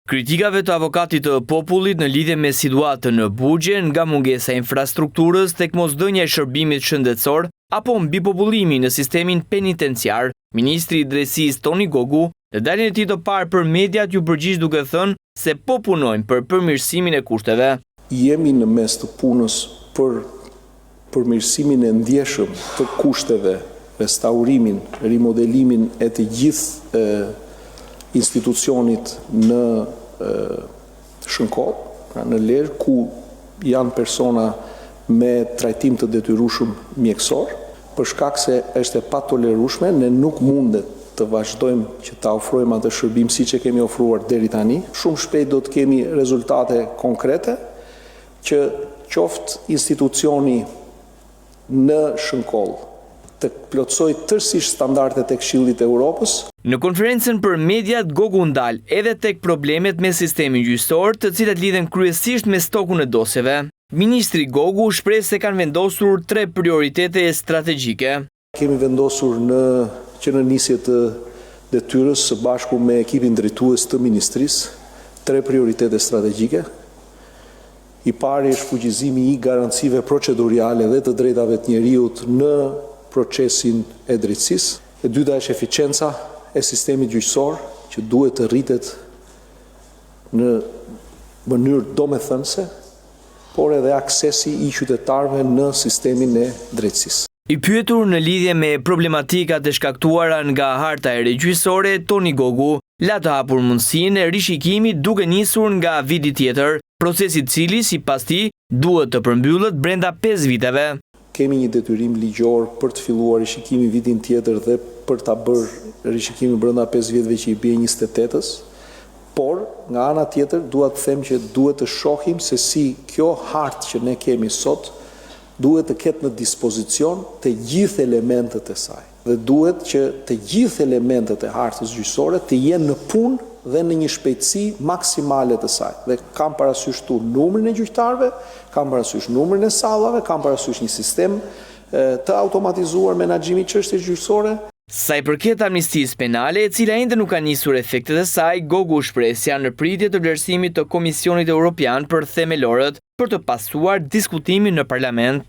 Kritikave të avokatit të popullit në lidhje me situatën në Bugje nga mungesa e infrastrukturës tek mosdhënia e shërbimit shëndetësor apo mbipopullimi në sistemin penitenciar, ministri i drejtësisë Toni Gogu në daljen e tij të parë për mediat ju përgjigj duke thënë se po punojnë për përmirësimin e kushteve. Jemi në mes të punës për përmirësimin e ndjeshëm të kushteve, restaurimin, rimodelimin e të gjithë institucionit në Shënkoll, në Lezhë, ku janë persona me trajtim të detyrueshëm mjekësor, për shkak se është e patolerueshme, ne nuk mundet të vazhdojmë që ta ofrojmë atë shërbim siç e kemi ofruar deri tani. Shumë shpejt do të kemi rezultate konkrete që qoftë institucioni në Shënkoll të plotësoj tërësisht standardet e Këshillit të Evropës. Në konferencën për mediat, Gogu ndal edhe tek problemet me sistemin gjyqësor, të cilat lidhen kryesisht me stokun e dosjeve. Ministri Gogu shpreh se kanë vendosur 3 prioritete strategjike. Kemi vendosur që në nisje të detyrës së bashku me ekipin drejtues të ministrisë 3 prioritete strategjike. I pari është fuqizimi i garancive procedurale dhe të drejtave të njerëzit në procesin e drejtësisë. E dyta është eficienca e sistemit gjyqësor, që duhet të rritet në mënyrë domethënëse, por edhe aksesi i qytetarëve në sistemin e drejtësisë. I pyetur në lidhje me problematikat e shkaktuara nga harta e re gjyqësore, Toni Gogu la të hapur mundësinë e rishikimit duke nisur nga viti tjetër, procesi i cili sipas tij duhet të përmbyllet brenda 5 viteve. Kemi një detyrim ligjor për të filluar rishikimin vitin tjetër dhe për ta bërë rishikimin brenda 5 vjetëve që i bie 28-ës, por nga ana tjetër dua të them që duhet të shohim se si kjo hartë që ne kemi sot duhet të ketë në dispozicion të gjithë elementet e saj. Dhe duhet që të gjithë elementet e hartës gjyqësore të jenë në punë dhe në një shpejtësi maksimale të saj. Dhe kam parasysh tu numrin e gjyqtarëve, kam parasysh numrin e sallave, kam parasysh një sistem të automatizuar menaxhimi i çështjes gjyqësore. Sa i përket amnistisë penale, e cila ende nuk ka nisur efektet e saj, Gogu shpreh se janë në pritje të vlerësimit të Komisionit Evropian për themelorët për të pasuar diskutimin në parlament.